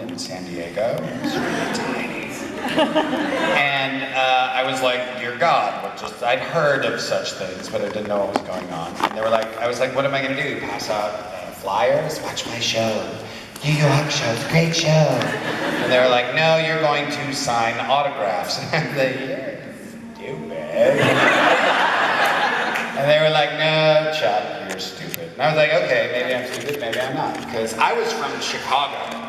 in San Diego. It was really tiny. And I was like, dear God, I'd heard of such things, but I didn't know what was going on. And I was like, what am I gonna do? Pass out flyers? Watch my show. New York show, it's a great show. And they were like, no, you're going to sign autographs. And I'm like, you're stupid. And they were like, no, Chuck, you're stupid. And I was like, okay, maybe I'm stupid, maybe I'm not. Because I was from Chicago.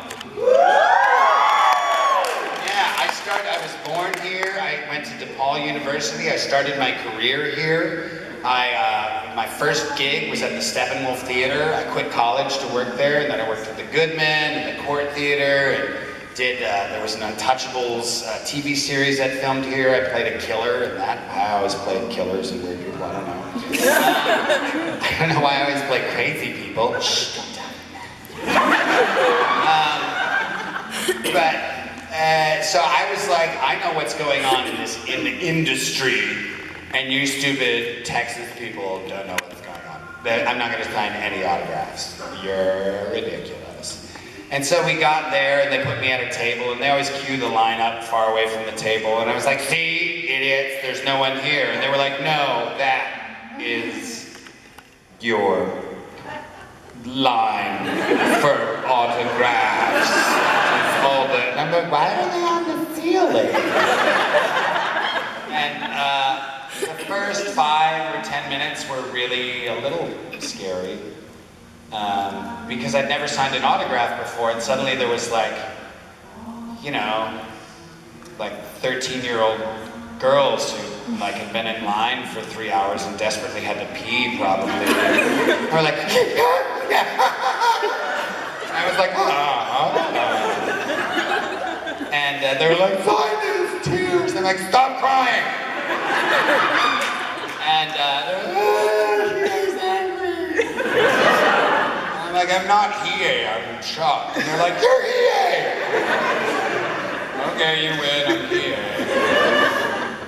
I was born here. I went to DePaul University. I started my career here. My first gig was at the Steppenwolf Theater. I quit college to work there, and then I worked at the Goodman and the Court Theater, and there was an Untouchables TV series that filmed here. I played a killer in that. I always played killers and weird people, I don't know. I don't know why I always play crazy people. Shh, don't tell them that. So I was like, I know what's going on in the industry, and you stupid Texas people don't know what's going on. I'm not going to sign any autographs. You're ridiculous. And so we got there, and they put me at a table, and they always queue the line up far away from the table, and I was like, see, idiots, there's no one here. And they were like, no, that is your line for autographs. And I'm like, why are they on the ceiling? And the first 5 or 10 minutes were really a little scary because I'd never signed an autograph before, and suddenly there was like 13-year-old girls who had been in line for 3 hours and desperately had to pee probably. They were like, and I was like, and they were like, find his tears. I'm like, stop crying. And they're like, he's angry. I'm like, I'm not Hiei, I'm Chuck. And they're like, you're Hiei. Okay, you win, I'm Hiei.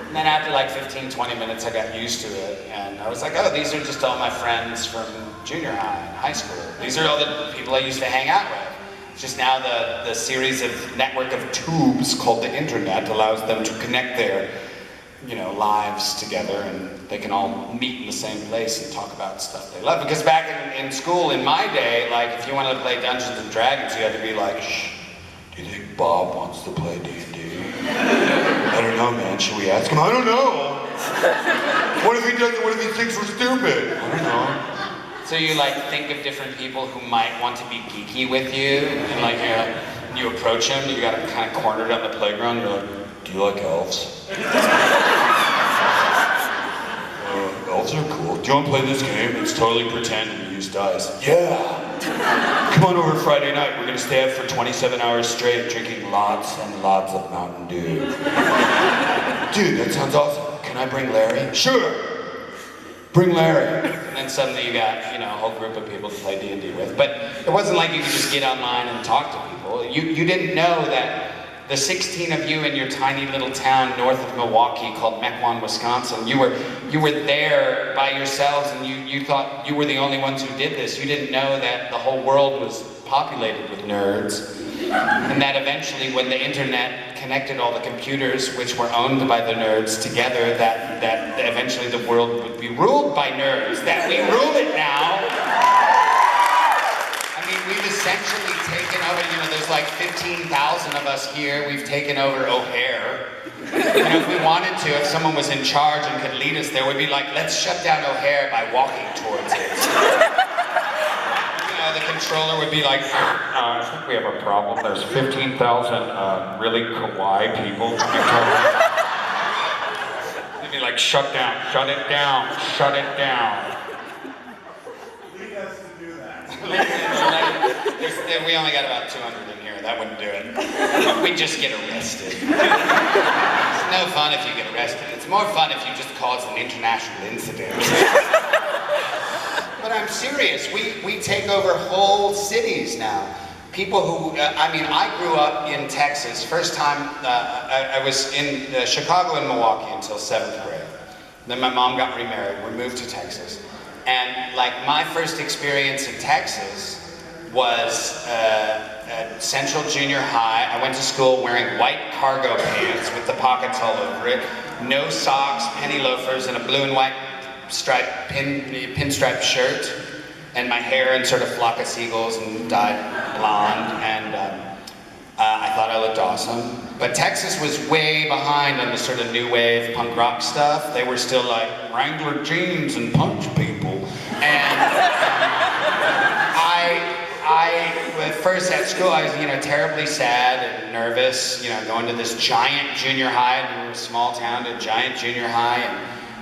And then after 15, 20 minutes, I got used to it. And I was like, oh, these are just all my friends from junior high and high school. These are all the people I used to hang out with. Just now the series of network of tubes called the internet allows them to connect their, lives together, and they can all meet in the same place and talk about stuff they love. Because back in school, in my day, if you wanted to play Dungeons and Dragons, you had to be like, shh, do you think Bob wants to play D&D? I don't know, man, should we ask him? I don't know. What if he doesn't, what if he thinks we're stupid? I don't know. So you think of different people who might want to be geeky with you, and you approach them, you got them kind of cornered on the playground, you're like, do you like elves? Elves are cool. Do you want to play this game? It's totally pretend and you use dice. Yeah! Come on over Friday night, we're gonna stay up for 27 hours straight drinking lots and lots of Mountain Dew. Dude, that sounds awesome. Can I bring Larry? Sure! Bring Larry. And then suddenly you got, a whole group of people to play D&D with. But it wasn't like you could just get online and talk to people. You didn't know that the 16 of you in your tiny little town north of Milwaukee called Mequon, Wisconsin, you were there by yourselves, and you thought you were the only ones who did this. You didn't know that the whole world was populated with nerds. And that eventually, when the internet connected all the computers, which were owned by the nerds together, that eventually the world would be ruled by nerds, that we rule it now. I mean, we've essentially taken over, there's 15,000 of us here, we've taken over O'Hare. If we wanted to, if someone was in charge and could lead us there, we'd be like, let's shut down O'Hare by walking towards it. The controller would be like, I think we have a problem. There's 15,000 really kawaii people. They'd be like, shut down, shut it down, shut it down. Lead us to do that. We only got about 200 in here. That wouldn't do it. We'd just get arrested. It's no fun if you get arrested. It's more fun if you just cause an international incident. But I'm serious, we take over whole cities now. People who, I grew up in Texas. First time, I was in Chicago and Milwaukee until 7th grade. Then my mom got remarried, we moved to Texas. And my first experience in Texas was at Central Junior High. I went to school wearing white cargo pants with the pockets all over it, no socks, penny loafers, and a blue and white striped pinstripe shirt, and my hair in sort of flock of seagulls and dyed blonde, and I thought I looked awesome. But Texas was way behind on the sort of new wave punk rock stuff. They were still like Wrangler jeans and punch people. And at first at school, I was, terribly sad and nervous, going to this giant junior high, and we were a small town, a giant junior high, and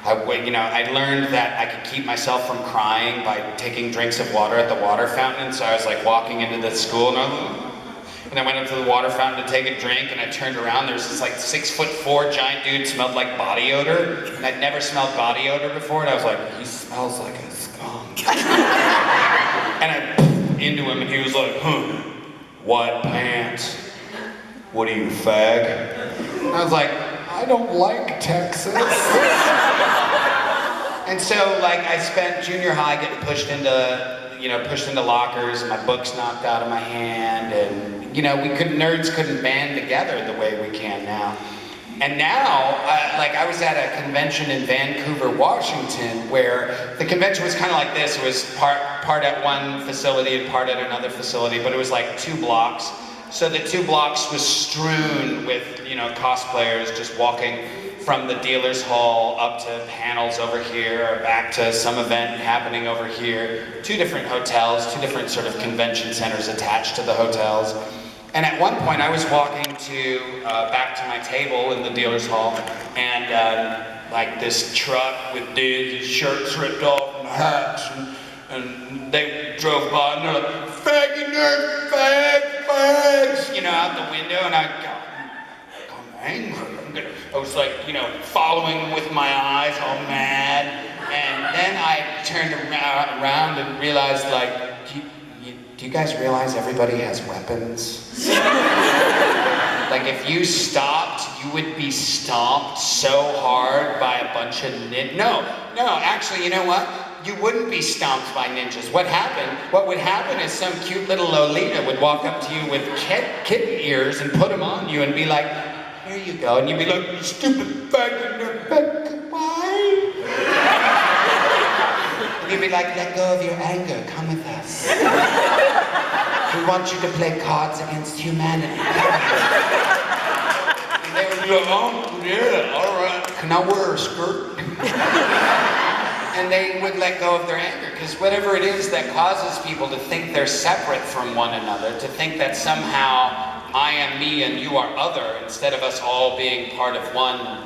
I learned that I could keep myself from crying by taking drinks of water at the water fountain. So I was like walking into the school, and I went up to the water fountain to take a drink, and I turned around, there was this like 6'4" giant dude, smelled like body odor, and I'd never smelled body odor before, and I was like, he smells like a skunk. And I into him, and he was like, white pants. What are you, fag? And I was like, I don't like Texas. And so, I spent junior high getting pushed into lockers, and my books knocked out of my hand, and nerds couldn't band together the way we can now. And now, I was at a convention in Vancouver, Washington, where the convention was kind of like this. It was part at one facility and part at another facility, but it was like 2 blocks. So the 2 blocks was strewn with, cosplayers just walking from the dealer's hall up to panels over here, or back to some event happening over here. 2 different hotels, 2 different sort of convention centers attached to the hotels. And at one point I was walking back to my table in the dealer's hall, and this truck with dudes, shirts ripped off and hats, and they drove by and they're like, faggy nerd, fags, out the window, and I'm angry. I was following them with my eyes, all mad, and then I turned around and realized, do you guys realize everybody has weapons? If you stopped, you would be stomped so hard by a bunch of No, actually, you know what? You wouldn't be stomped by ninjas. What would happen is some cute little Lolita would walk up to you with kitten ears and put them on you and be like, here you go. And you'd be like, you stupid faggot, why? And you'd be like, let go of your anger, come with us. We want you to play Cards Against Humanity. And they would be like, oh, yeah, all right. Can I wear a skirt? And they would let go of their anger, because whatever it is that causes people to think they're separate from one another, to think that somehow I am me and you are other, instead of us all being part of one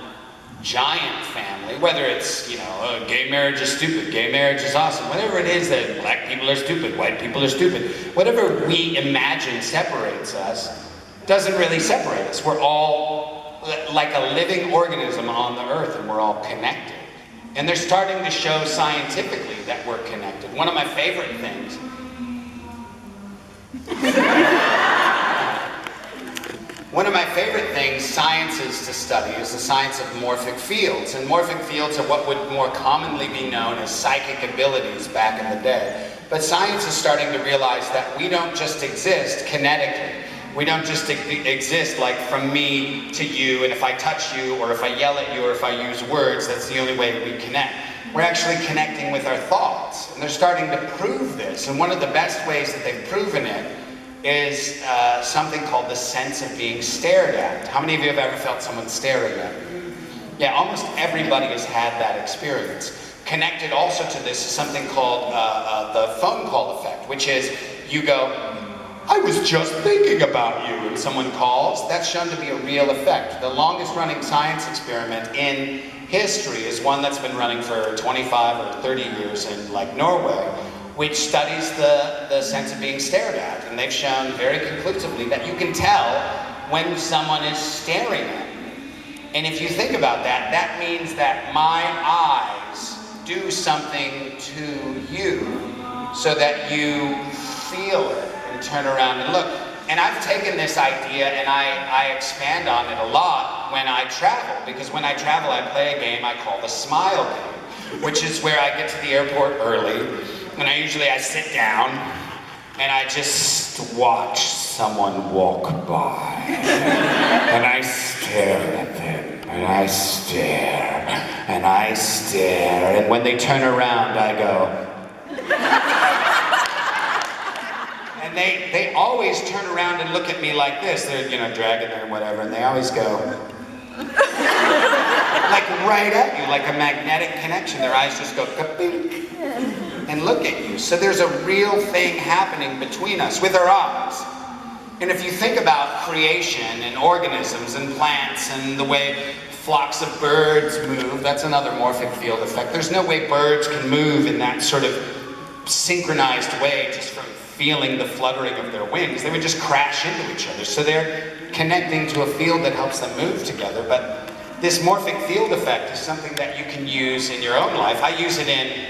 giant family, whether it's, gay marriage is stupid, gay marriage is awesome, whatever it is that black people are stupid, white people are stupid, whatever we imagine separates us, doesn't really separate us. We're all like a living organism on the earth, and we're all connected. And they're starting to show scientifically that we're connected. One of my favorite things science is to study is the science of morphic fields. And morphic fields are what would more commonly be known as psychic abilities back in the day. But science is starting to realize that we don't just exist kinetically. We don't just exist from me to you, and if I touch you, or if I yell at you, or if I use words, that's the only way we connect. We're actually connecting with our thoughts, and they're starting to prove this. And one of the best ways that they've proven it is something called the sense of being stared at. How many of you have ever felt someone staring at you? Yeah, almost everybody has had that experience. Connected also to this is something called the phone call effect, which is you go, I was just thinking about you, and someone calls. That's shown to be a real effect. The longest running science experiment in history is one that's been running for 25 or 30 years in Norway, which studies the sense of being stared at. And they've shown very conclusively that you can tell when someone is staring at you. And if you think about that, that means that my eyes do something to you so that you feel it and turn around and look. And I've taken this idea and I expand on it a lot when I travel, because when I travel I play a game I call the Smile Game, which is where I get to the airport early, and I sit down and I just just watch someone walk by. And I stare at them, and I stare, and I stare, and when they turn around, I go. And they always turn around and look at me like this. They're, dragging their whatever, and they always go. Like right at you, like a magnetic connection. Their eyes just go ka-bink, and look at you. So there's a real thing happening between us with our eyes. And if you think about creation and organisms and plants and the way flocks of birds move, that's another morphic field effect. There's no way birds can move in that sort of synchronized way just from feeling the fluttering of their wings. They would just crash into each other. So they're connecting to a field that helps them move together. But this morphic field effect is something that you can use in your own life. I use it in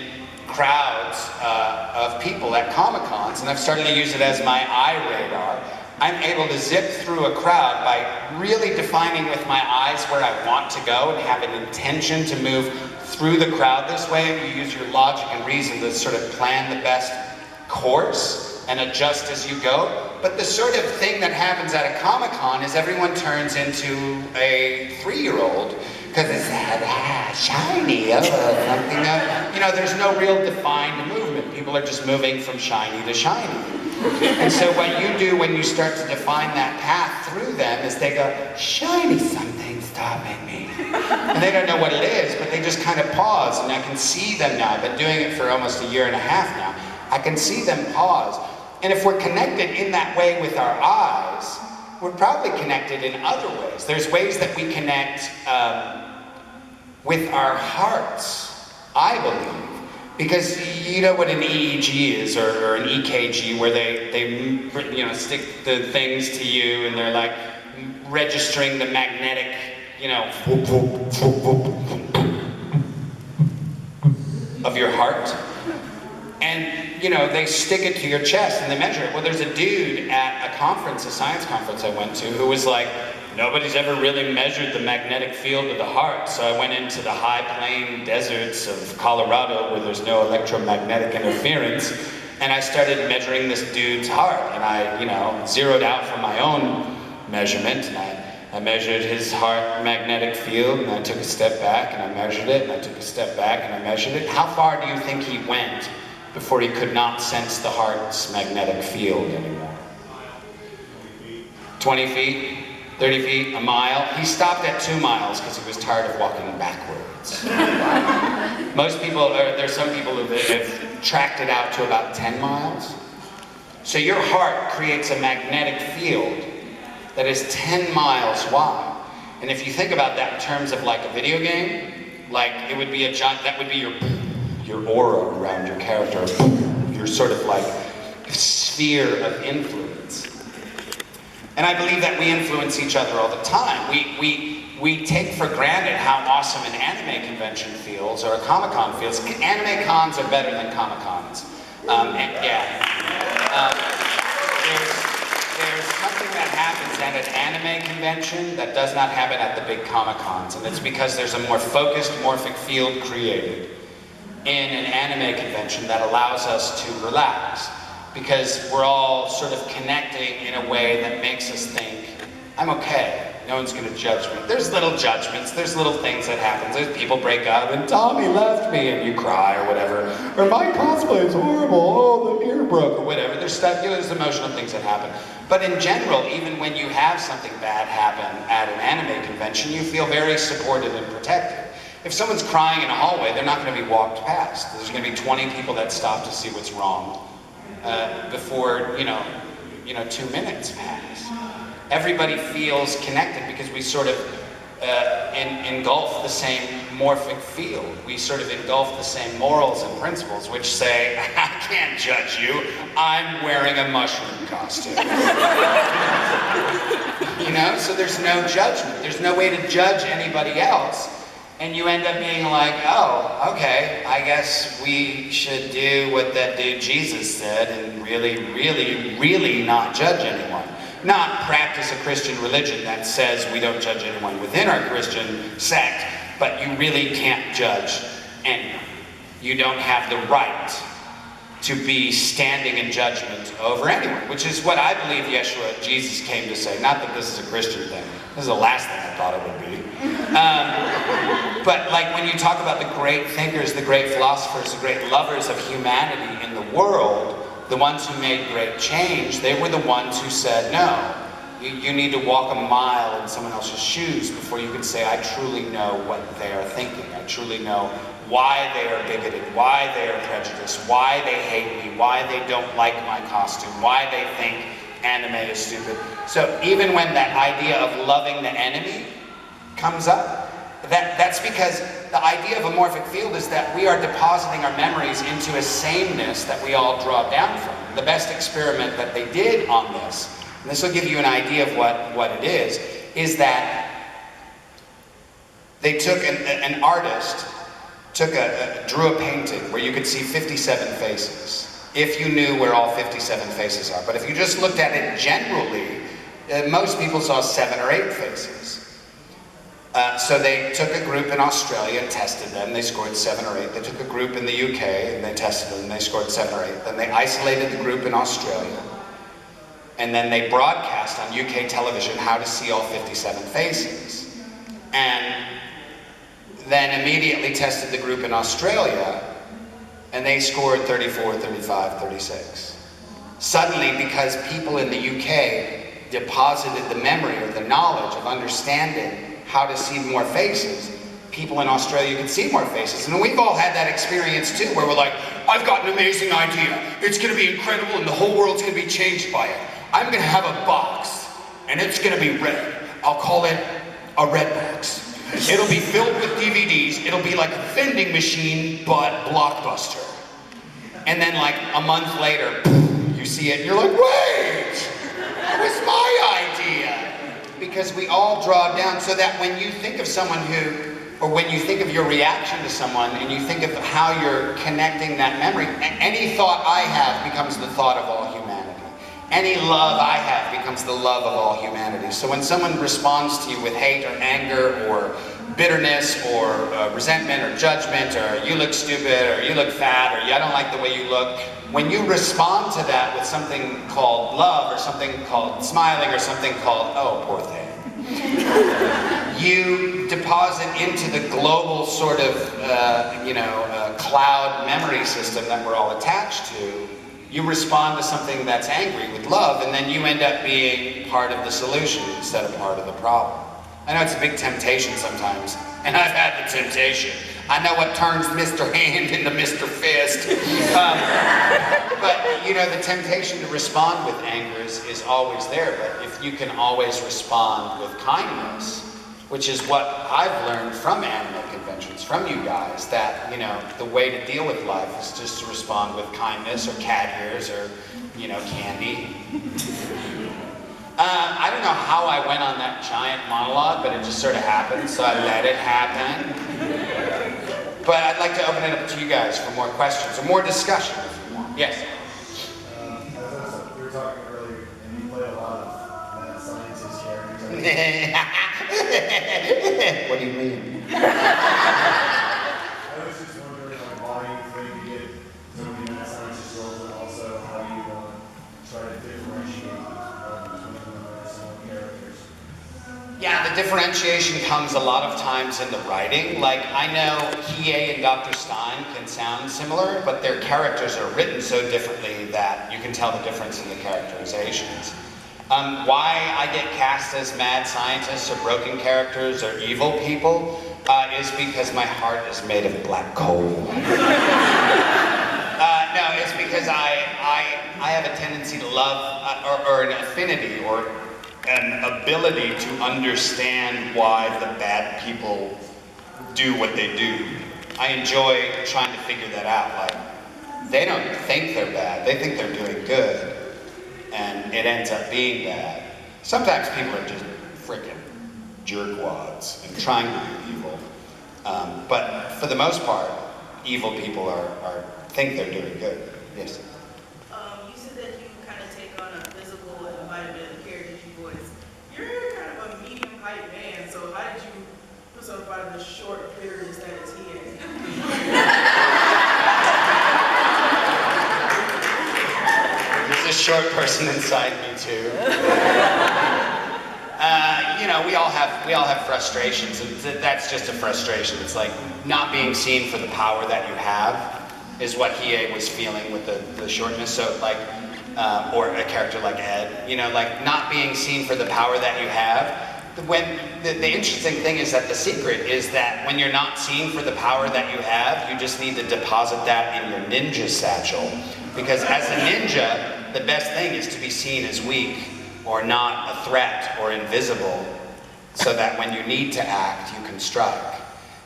crowds of people at Comic-Cons, and I've started to use it as my eye radar. I'm able to zip through a crowd by really defining with my eyes where I want to go and have an intention to move through the crowd this way. You use your logic and reason to sort of plan the best course and adjust as you go. But the sort of thing that happens at a Comic-Con is everyone turns into a 3-year-old because it's shiny, something. There's no real defined movement. People are just moving from shiny to shiny. And so what you do when you start to define that path through them is they go, shiny something stopping me. And they don't know what it is, but they just kind of pause, and I can see them now. I've been doing it for almost 1.5 years now. I can see them pause. And if we're connected in that way with our eyes, we're probably connected in other ways. There's ways that we connect with our hearts, I believe. Because you know what an EEG is, or an EKG, where they stick the things to you and they're like registering the magnetic, of your heart. And, they stick it to your chest and they measure it. Well, there's a dude at a conference, a science conference I went to, who was like, nobody's ever really measured the magnetic field of the heart. So I went into the high plain deserts of Colorado where there's no electromagnetic interference, and I started measuring this dude's heart. And I, zeroed out from my own measurement, and I measured his heart magnetic field, and I took a step back and I measured it, and I took a step back and I measured it. How far do you think he went before he could not sense the heart's magnetic field anymore? 20 feet? 30 feet, a mile. He stopped at 2 miles because he was tired of walking backwards. Most people, there's some people who have tracked it out to about 10 miles. So your heart creates a magnetic field that is 10 miles wide. And if you think about that in terms of like a video game, like it would be that would be your aura around your character, your sort of like sphere of influence. And I believe that we influence each other all the time. We take for granted how awesome an anime convention feels or a Comic-Con feels. Anime cons are better than Comic-Cons. There's something that happens at an anime convention that does not happen at the big Comic-Cons, and it's because there's a more focused morphic field created in an anime convention that allows us to relax. Because we're all sort of connecting in a way that makes us think, I'm okay, no one's gonna judge me. There's little judgments, there's little things that happen. There's people break up and Tommy left me and you cry or whatever. Or my cosplay is horrible, oh the ear broke or whatever. There's stuff, there's emotional things that happen. But in general, even when you have something bad happen at an anime convention, you feel very supported and protected. If someone's crying in a hallway, they're not gonna be walked past. There's gonna be 20 people that stop to see what's wrong. Before 2 minutes pass. Everybody feels connected because we sort of engulf the same morphic field. We sort of engulf the same morals and principles, which say, I can't judge you, I'm wearing a mushroom costume. So there's no judgment. There's no way to judge anybody else. And you end up being like, oh, okay, I guess we should do what that dude Jesus said and really, really, really not judge anyone. Not practice a Christian religion that says we don't judge anyone within our Christian sect, but you really can't judge anyone. You don't have the right to be standing in judgment over anyone, which is what I believe Yeshua, Jesus, came to say. Not that this is a Christian thing. This is the last thing I thought it would be. But like when you talk about the great thinkers, the great philosophers, the great lovers of humanity in the world, the ones who made great change, they were the ones who said, no, you need to walk a mile in someone else's shoes before you can say, I truly know what they are thinking. I truly know why they are bigoted, why they are prejudiced, why they hate me, why they don't like my costume, why they think anime is stupid. So even when that idea of loving the enemy comes up, that's because the idea of a morphic field is that we are depositing our memories into a sameness that we all draw down from. The best experiment that they did on this, and this will give you an idea of what it is that they took an artist, drew a painting where you could see 57 faces, if you knew where all 57 faces are. But if you just looked at it generally, most people saw 7 or 8 faces. So they took a group in Australia and tested them. They scored 7 or 8. They took a group in the UK and they tested them and they scored 7 or 8. Then they isolated the group in Australia. And then they broadcast on UK television how to see all 57 faces. And then immediately tested the group in Australia, and they scored 34, 35, 36. Suddenly, because people in the UK deposited the memory or the knowledge of understanding how to see more faces, people in Australia could see more faces. And we've all had that experience too, where we're like, I've got an amazing idea. It's gonna be incredible and the whole world's gonna be changed by it. I'm gonna have a box, and it's gonna be red. I'll call it a red box. It'll be filled with DVDs. It'll be like a vending machine, but Blockbuster. And then like a month later, you see it and you're like, wait, that was my idea. Because we all draw down so that when you think of someone or when you think of your reaction to someone and you think of how you're connecting that memory, any thought I have becomes the thought of all humanity. Any love I have becomes the love of all humanity. So when someone responds to you with hate or anger or bitterness or resentment or judgment or you look stupid or you look fat or I don't like the way you look, when you respond to that with something called love or something called smiling or something called, oh, poor thing, you deposit into the global sort of, cloud memory system that we're all attached to. You respond to something that's angry with love, and then you end up being part of the solution instead of part of the problem. I know it's a big temptation sometimes, and I've had the temptation. I know what turns Mr. Hand into Mr. Fist. But the temptation to respond with anger is always there, but if you can always respond with kindness, which is what I've learned from animal conventions, from you guys, that, the way to deal with life is just to respond with kindness or cat ears or, candy. I don't know how I went on that giant monologue, but it just sort of happened, so I let it happen. But I'd like to open it up to you guys for more questions or more discussion if you want. Yes? We were talking earlier, and you play a lot of mad scientist characters. What do you mean? I was just wondering why you think you get so many mad scientist roles, and also how you try to differentiate between them as some characters. Yeah, the differentiation comes a lot of times in the writing. Like, I know Hiei and Dr. Stein can sound similar, but their characters are written so differently that you can tell the difference in the characterizations. Why I get cast as mad scientists or broken characters or evil people is because my heart is made of black coal. No, it's because I have a tendency to love or an affinity or an ability to understand why the bad people do what they do. I enjoy trying to figure that out. Like, they don't think they're bad, they think they're doing good, and it ends up being bad. Sometimes people are just freaking jerkwads and trying to do evil. But for the most part, evil people think they're doing good. Yes? You said that you kind of take on a physical embodiment of the characters you voice. You're kind of a medium height man, so how did you personify the short appearance that is he? short person inside me too. You know, we all have frustrations, and that's just a frustration. It's like not being seen for the power that you have is what Hiei was feeling with the shortness. So like, or a character like Ed, you know, like not being seen for the power that you have. When the interesting thing is that the secret is that when you're not seen for the power that you have, you just need to deposit that in your ninja satchel. Because as a ninja, the best thing is to be seen as weak, or not a threat, or invisible, so that when you need to act, you can strike.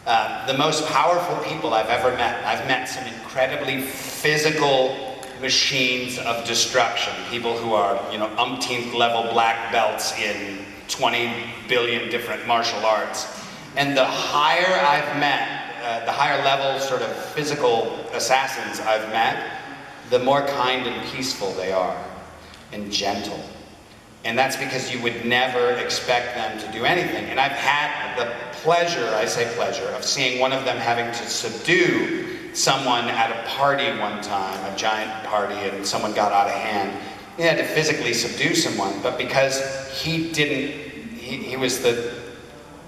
The most powerful people I've ever met, I've met some incredibly physical machines of destruction. People who are, you know, umpteenth level black belts in 20 billion different martial arts. And the higher I've met, the higher level sort of physical assassins I've met, the more kind and peaceful they are, and gentle. And that's because you would never expect them to do anything. And I've had the pleasure, I say pleasure, of seeing one of them having to subdue someone at a party one time, a giant party, and someone got out of hand. He had to physically subdue someone, but because he was the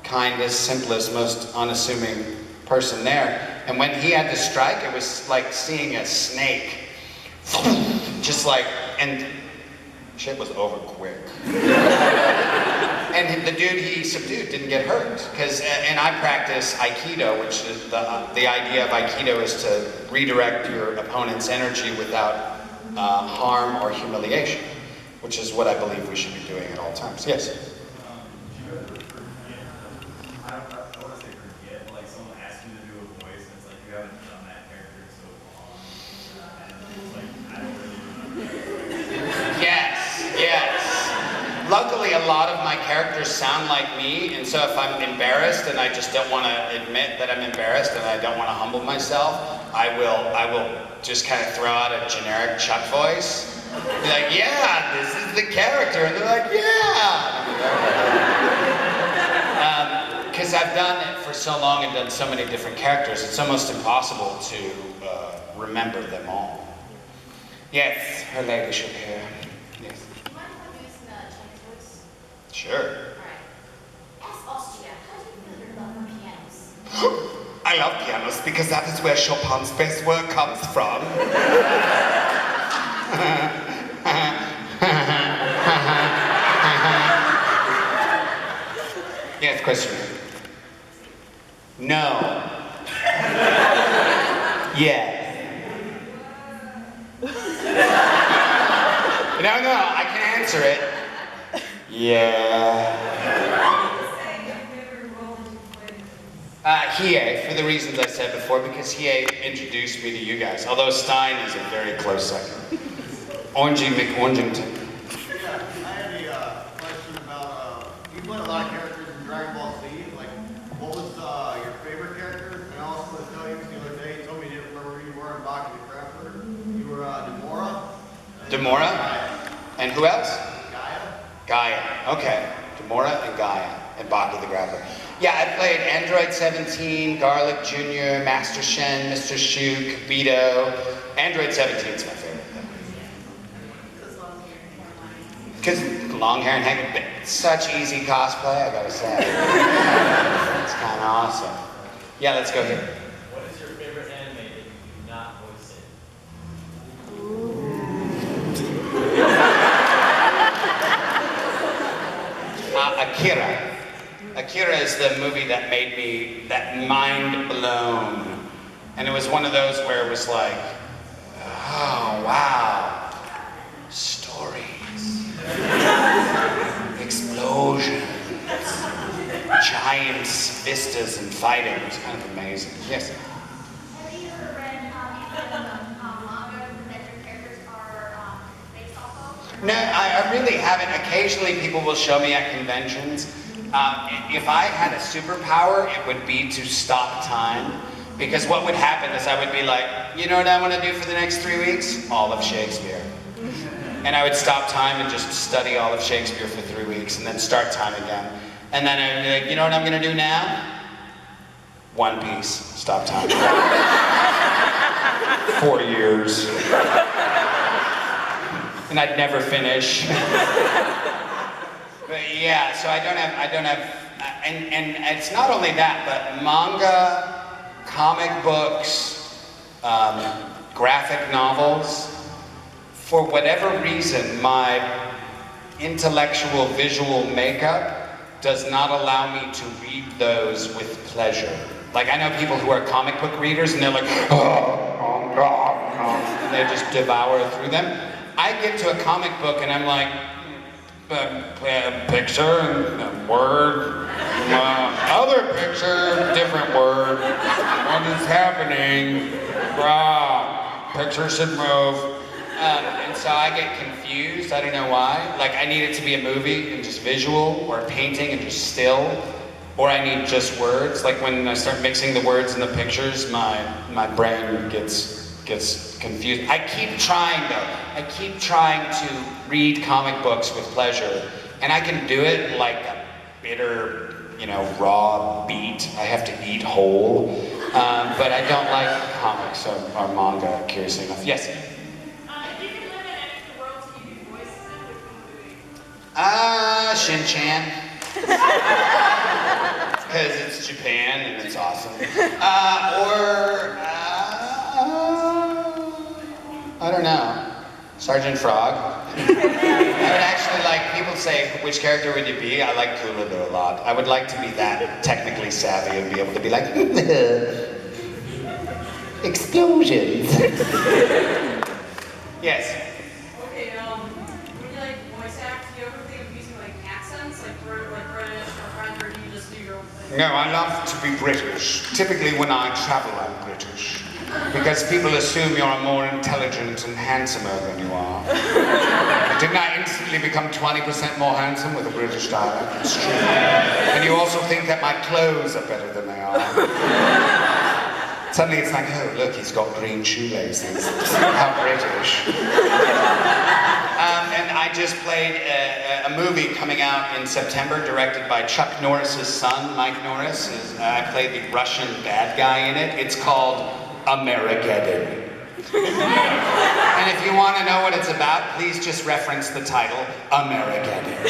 kindest, simplest, most unassuming person there. And when he had to strike, it was like seeing a snake. Just like, and shit was over quick. And the dude he subdued didn't get hurt. And I practice Aikido, which is the idea of Aikido is to redirect your opponent's energy without harm or humiliation, which is what I believe we should be doing at all times. Yes? Do you ever forget? I don't want to say forget, but like someone asks you to do a voice, and it's like you haven't done that character in so long, and it's like, I don't really. Yes. Luckily, a lot of my characters sound like me, and so if I'm embarrassed and I just don't want to admit that I'm embarrassed and I don't want to humble myself, I will just kind of throw out a generic Chuck voice. Be like, yeah, this is the character, and they're like, yeah. Because I've done it for so long and done so many different characters, it's almost impossible to remember them all. Yes, her ladyship here. Yes. Do you mind if I use the Chinese voice? Sure. Alright. As Austria, how do you feel your love for pianos? I love pianos because that is where Chopin's best work comes from. Yes, question. No. Yes. No, I can answer it. Yeah. Hiei, for the reasons I said before, because Hiei introduced me to you guys, although Stein is a very close second. Orangey McOrangington. Yeah, I had a question about, you played a lot of characters in Dragon Ball Z, like, what was your favorite character? And I also want to tell you, the other day, you told me you didn't remember who you were in Baki the Grappler. You were Demora. Demora? Gaia. And who else? Gaia. Gaia. Okay. Demora and Gaia and Baki the Grappler. Yeah, I played Android 17, Garlic Jr., Master Shen, Mr. Shuk, Vito. Android 17 is my favorite. Because long hair and hang, such easy cosplay, I gotta say. It's kind of awesome. Yeah, let's go here. What is your favorite anime that you do not voice in? Akira. Akira is the movie that made me that mind blown. And it was one of those where it was like, oh, wow. Stories. Explosions. Giants, vistas, and fighting. It was kind of amazing. Yes? Have you ever read any of the manga that your characters are based off of? No, I really haven't. Occasionally people will show me at conventions. If I had a superpower, it would be to stop time. Because what would happen is I would be like, you know what I want to do for the next 3 weeks? All of Shakespeare. And I would stop time and just study all of Shakespeare for 3 weeks and then start time again. And then I'd be like, you know what I'm going to do now? One Piece. Stop time. 4 years. and I'd never finish. But yeah, so I don't have, and it's not only that, but manga, comic books, graphic novels. For whatever reason, my intellectual visual makeup does not allow me to read those with pleasure. Like, I know people who are comic book readers and they're like, and they just devour through them. I get to a comic book and I'm like, picture and word, other picture, different word. What is happening? Picture should move. And so I get confused, I don't know why. Like, I need it to be a movie and just visual, or a painting and just still, or I need just words. Like, when I start mixing the words and the pictures, my brain gets confused. I keep trying though. I keep trying to read comic books with pleasure, and I can do it like a bitter, raw beet. I have to eat whole. But I don't like comics or manga, curiously enough. Yes? If you could live in any of the worlds you do voices in, which one would it be? Shin-chan. Because it's Japan and it's awesome. I don't know. Sergeant Frog. I would actually like, people say, which character would you be? I like Kuladu a lot. I would like to be that technically savvy and be able to be like, explosions. Yes. Okay, when you like voice act, do you ever think of using like accents, like British or French, or do you just do your own thing? No, I love to be British. Typically when I travel, I'm British. Because people assume you're more intelligent and handsomer than you are. Didn't I instantly become 20% more handsome with a British dialect? It's true. And you also think that my clothes are better than they are. Suddenly it's like, oh, look, he's got green shoelaces. How British. And I just played a movie coming out in September, directed by Chuck Norris's son, Mike Norris. I played the Russian bad guy in it. It's called Amerigeddon. And if you want to know what it's about, please just reference the title, Amerigeddon.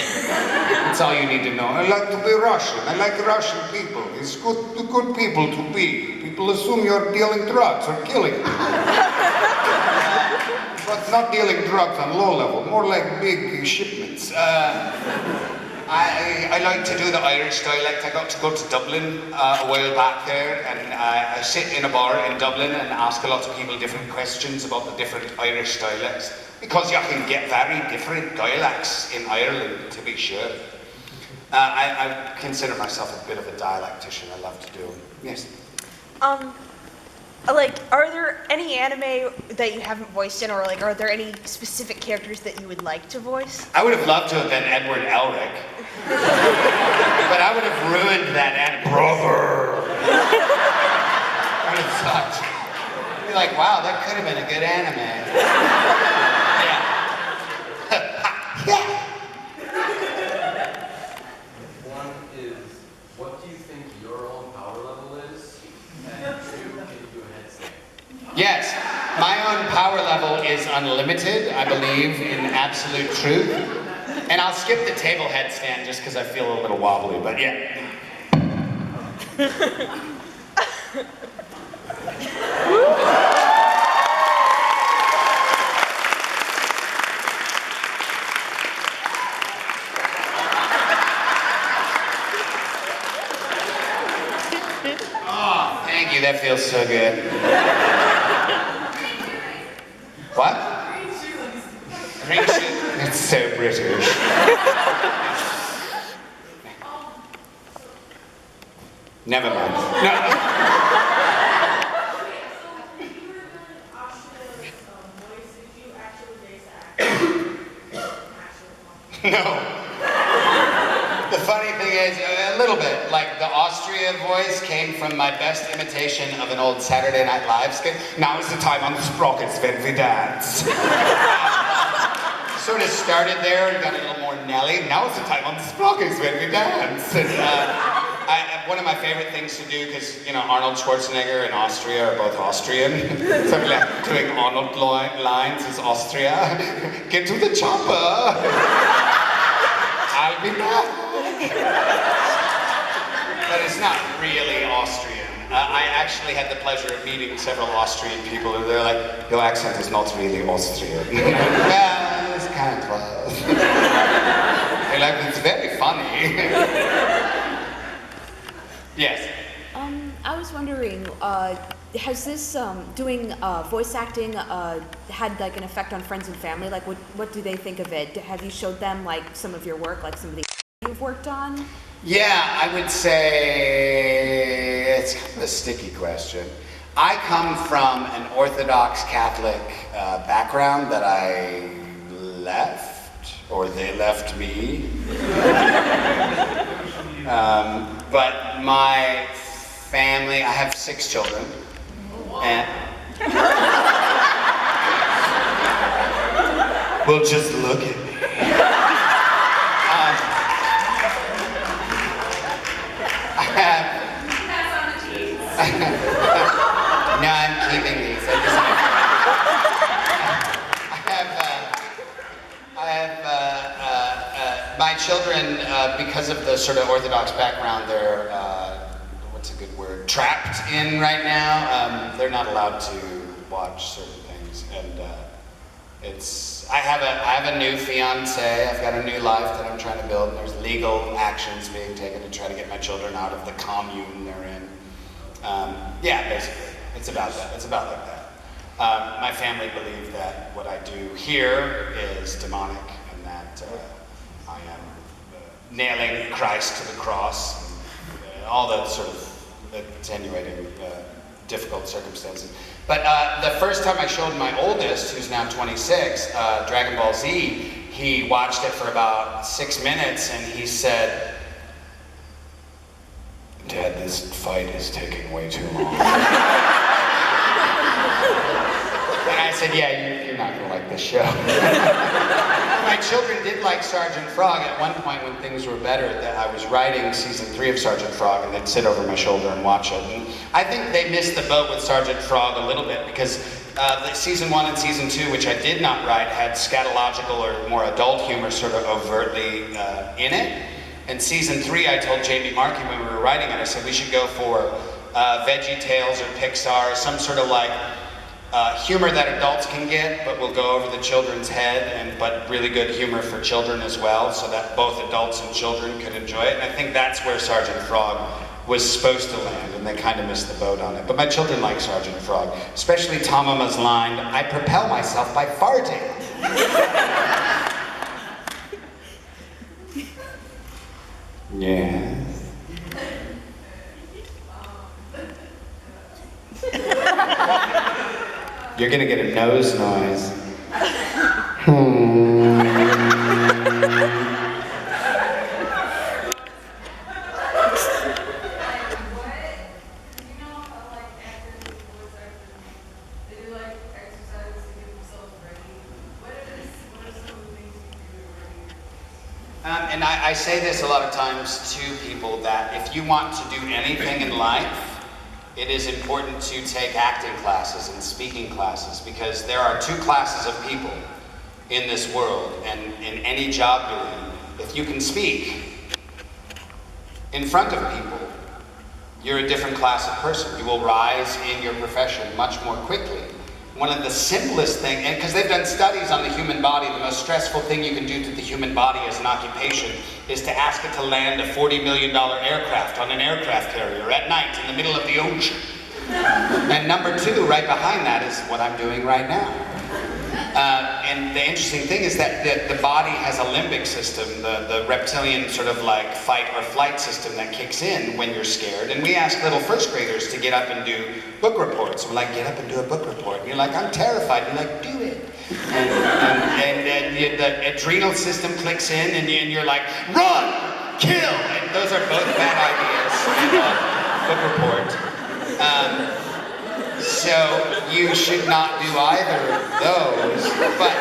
That's all you need to know. I like to be Russian. I like Russian people. It's good people to be. People assume you're dealing drugs or killing people. But not dealing drugs on low level, more like big shipments. I like to do the Irish dialect. I got to go to Dublin a while back there, and I sit in a bar in Dublin and ask a lot of people different questions about the different Irish dialects, because you can get very different dialects in Ireland, to be sure. I consider myself a bit of a dialectician. I love to do them. Yes? Are there any anime that you haven't voiced in, or are there any specific characters that you would like to voice? I would have loved to have been Edward Elric. But I would have ruined that brother. I would have sucked. I'd be like, wow, that could have been a good anime. Yeah. One is, what do you think your own power level is? And two, can you do a headstand? Yes, my own power level is unlimited, I believe in absolute truth. And I'll skip the table headstand just because I feel a little wobbly, but yeah. Oh, thank you, that feels so good. What? Green shoes. It's so British. Never mind. No. No. The funny thing is, a little bit, like the Austria voice came from my best imitation of an old Saturday Night Live skit. Now is the time on the sprockets when we dance. Sort of started there and got a little more Nelly. Now is the time on the sprockets when we dance. And one of my favorite things to do, because Arnold Schwarzenegger and Austria are both Austrian, so I'm like doing Arnold lines as Austria. Get to the chopper. I'll be back. But it's not really Austrian. I actually had the pleasure of meeting several Austrian people, and they're like, your accent is not really Austrian. Well, it's kind of close. They're like, it's very funny. Yes? I was wondering, has this doing voice acting had like an effect on friends and family? Like, what do they think of it? Have you showed them like some of your work, like some of the you've worked on? Yeah, I would say it's kind of a sticky question. I come from an Orthodox Catholic background that I left, or they left me. But my family, I have 6 children. And Well, just look at me. Pass on the cheese. No, I'm keeping these. My children, because of the sort of Orthodox background, they're, what's a good word, trapped in right now. They're not allowed to watch certain things, and I have a new fiance. I've got a new life that I'm trying to build, and there's legal actions being taken to try to get my children out of the commune they're in. Yeah, basically, it's about that. It's about like that. My family believe that what I do here is demonic, and that I am nailing Christ to the cross, and all the sort of attenuating, difficult circumstances. But the first time I showed my oldest, who's now 26, Dragon Ball Z, he watched it for about 6 minutes, and he said, "Dad, this fight is taking way too long." And I said, "Yeah, you're not gonna like this show." My children did like Sergeant Frog. At one point when things were better, that I was writing season 3 of Sergeant Frog, and they'd sit over my shoulder and watch it. And I think they missed the boat with Sergeant Frog a little bit, because the season 1 and season 2, which I did not write, had scatological or more adult humor sort of overtly in it. And season 3, I told Jamie Markey when we were writing it, I said we should go for Veggie Tales or Pixar, some sort of like humor that adults can get, but will go over the children's head, but really good humor for children as well, so that both adults and children could enjoy it. And I think that's where Sergeant Frog was supposed to land, and they kind of missed the boat on it. But my children like Sergeant Frog, especially Tamama's line, "I propel myself by farting." Yes. You're gonna get a nose noise. And I say this a lot of times to people, that if you want to do anything in life, it is important to take acting classes and speaking classes, because there are 2 classes of people in this world, and in any job you're in. If you can speak in front of people, you're a different class of person. You will rise in your profession much more quickly. One of the simplest things, and because they've done studies on the human body, the most stressful thing you can do to the human body as an occupation is to ask it to land a $40 million aircraft on an aircraft carrier at night in the middle of the ocean. And number 2, right behind that, is what I'm doing right now. And the interesting thing is that the body has a limbic system, the reptilian sort of like fight or flight system that kicks in when you're scared. And we ask little first graders to get up and do book reports. We're like, get up and do a book report. And you're like, I'm terrified. You're like, do it. And the adrenal system clicks in, and you're like, run, kill. And those are both bad ideas in a book report. So you should not do either of those, but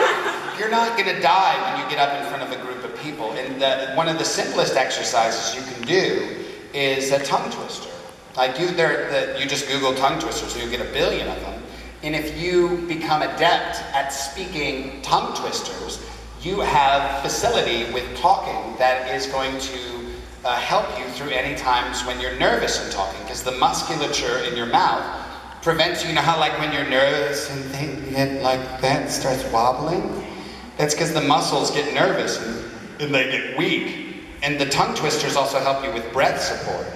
you're not going to die when you get up in front of a group of people. And one of the simplest exercises you can do is a tongue twister. Like you just Google tongue twister, so you get 1 billion of them. And if you become adept at speaking tongue twisters, you have facility with talking that is going to help you through any times when you're nervous in talking, because the musculature in your mouth prevents you know how like when you're nervous and things get like that starts wobbling? That's because the muscles get nervous and they get weak. And the tongue twisters also help you with breath support.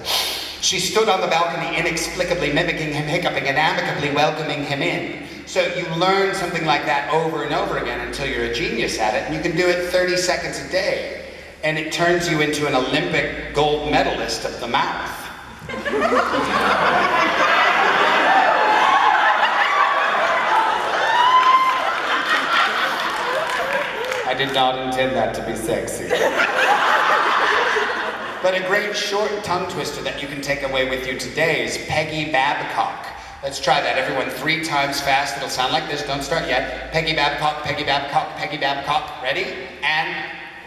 She stood on the balcony inexplicably mimicking him hiccuping and amicably welcoming him in. So you learn something like that over and over again until you're a genius at it, and you can do it 30 seconds a day. And it turns you into an Olympic gold medalist of the mouth. I did not intend that to be sexy. But a great short tongue twister that you can take away with you today is Peggy Babcock. Let's try that, everyone, 3 times fast. It'll sound like this, don't start yet. Peggy Babcock, Peggy Babcock, Peggy Babcock. Ready? And?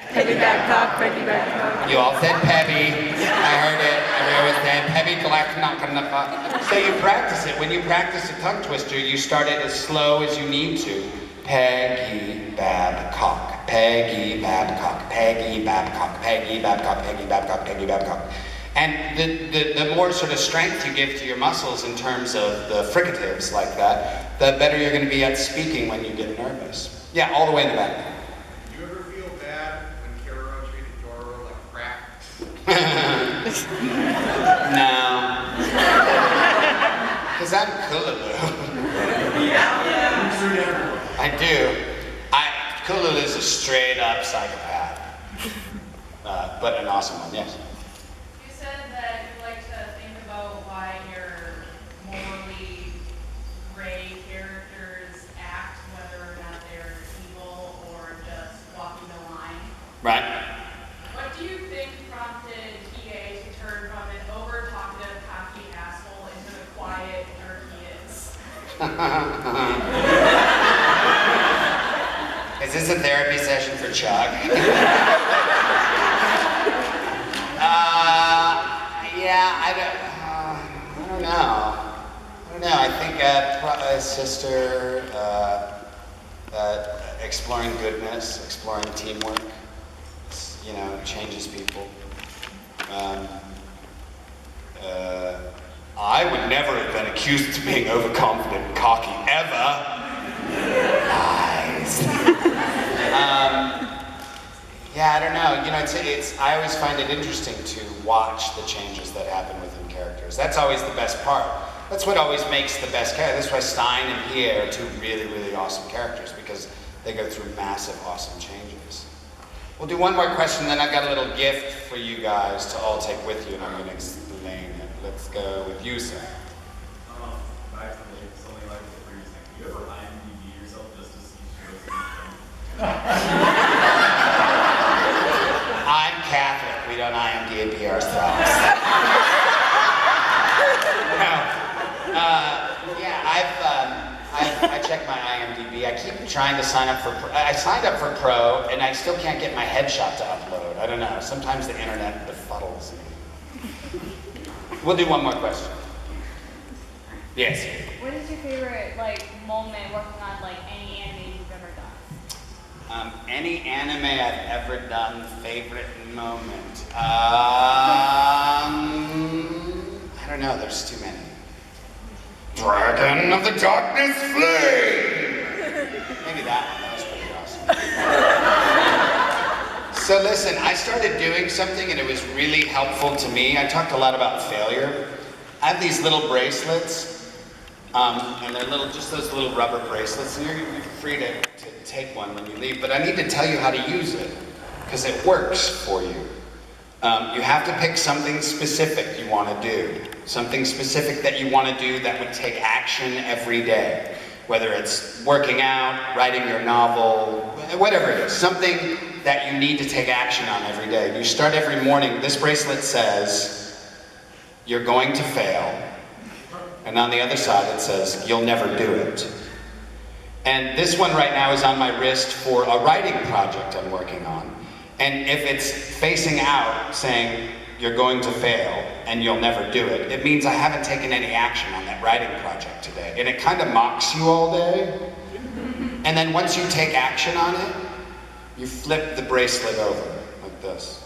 Peggy Babcock, Peggy Babcock. You all said Pebby. I heard it. Everyone said Pebby Black knock on the pot. So you practice it. When you practice a tongue twister, you start it as slow as you need to. Peggy Babcock, Peggy Babcock, Peggy Babcock, Peggy Babcock, Peggy Babcock, Peggy Babcock. And the more sort of strength you give to your muscles in terms of the fricatives like that, the better you're going to be at speaking when you get nervous. Yeah, all the way in the back. Do you ever feel bad when Kara treated Doro like crap? No. Because I'm Kululu. I do. Kululu is a straight up psychopath. But an awesome one, yes. You said that you like to think about why your morally gray characters act, whether or not they're evil or just walking the line. Right. What do you think prompted TA to turn from an over-talkative, cocky asshole into the quiet jerk he is? Is this a therapy session for Chuck? Yeah, I don't know. I think sister, exploring goodness, exploring teamwork, you know, changes people. I would never have been accused of being overconfident and cocky, ever. Lies. Yeah, I don't know. You know, I always find it interesting to watch the changes that happen within characters. That's always the best part. That's what always makes the best character. That's why Stein and Pierre are 2 really, really awesome characters, because they go through massive, awesome changes. We'll do one more question, then I've got a little gift for you guys to all take with you, and I'm going to explain it. Let's go with you, Sam. Back to something like the previous thing. You ever IMDb yourself just to see shows that you I'm Catholic. We don't IMDb ourselves. No. I check my IMDb. I keep trying to sign up for I signed up for Pro, and I still can't get my headshot to upload. I don't know. Sometimes the internet befuddles me. We'll do one more question. Yes. What is your favorite moment working on any anime you've ever done? Any anime I've ever done, favorite moment. I don't know, there's too many. Dragon of the Darkness Flame! Maybe that one, that was pretty awesome. So listen, I started doing something and it was really helpful to me. I talked a lot about failure. I have these little bracelets, and they're just those little rubber bracelets, and you're free to take one when you leave, but I need to tell you how to use it, because it works for you. You have to pick something specific you want to do. Something specific that you want to do that would take action every day. Whether it's working out, writing your novel, whatever it is. Something that you need to take action on every day. You start every morning. This bracelet says, you're going to fail. And on the other side it says, you'll never do it. And this one right now is on my wrist for a writing project I'm working on. And if it's facing out saying, you're going to fail and you'll never do it, it means I haven't taken any action on that writing project today. And it kind of mocks you all day. And then once you take action on it, you flip the bracelet over like this.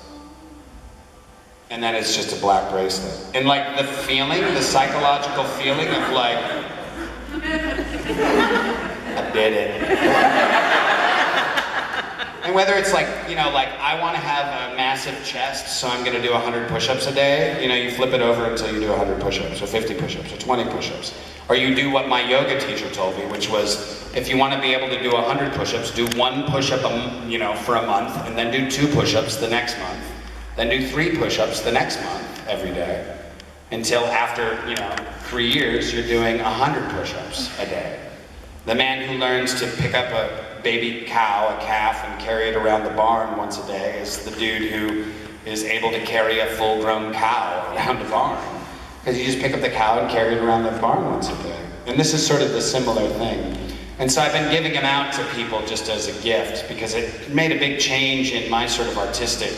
And then it's just a black bracelet. And like the feeling, the psychological feeling of like, I did it. And whether it's like, you know, like I want to have a massive chest, so I'm going to do 100 push-ups a day. You know, you flip it over until you do 100 push-ups, or 50 push-ups, or 20 push-ups. Or you do what my yoga teacher told me, which was, if you want to be able to do 100 push-ups, do 1 push-up, you know, for a month, and then do 2 push-ups the next month. Then do 3 push-ups the next month, every day. Until after, you know, 3 years, you're doing 100 push-ups a day. The man who learns to pick up a baby cow, a calf, and carry it around the barn once a day is the dude who is able to carry a full-grown cow around the barn. Because you just pick up the cow and carry it around the barn once a day. And this is sort of the similar thing. And so I've been giving them out to people just as a gift because it made a big change in my sort of artistic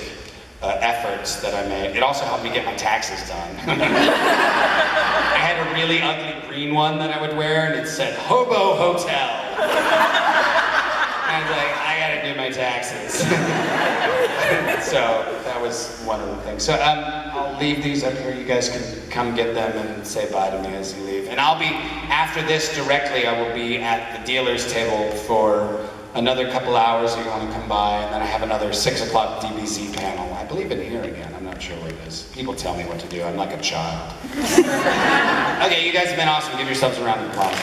efforts that I made. It also helped me get my taxes done. I had a really ugly green one that I would wear and it said, Hobo Hotel. And I was like, I gotta do my taxes. So that was one of the things. So I'll leave these up here. You guys can come get them and say bye to me as you leave. And I'll be, after this directly, I will be at the dealer's table for another couple hours if you want to come by, and then I have another 6 o'clock DBZ panel. I believe in here again. I'm not sure what it is. People tell me what to do. I'm like a child. Okay, you guys have been awesome. Give yourselves a round of applause.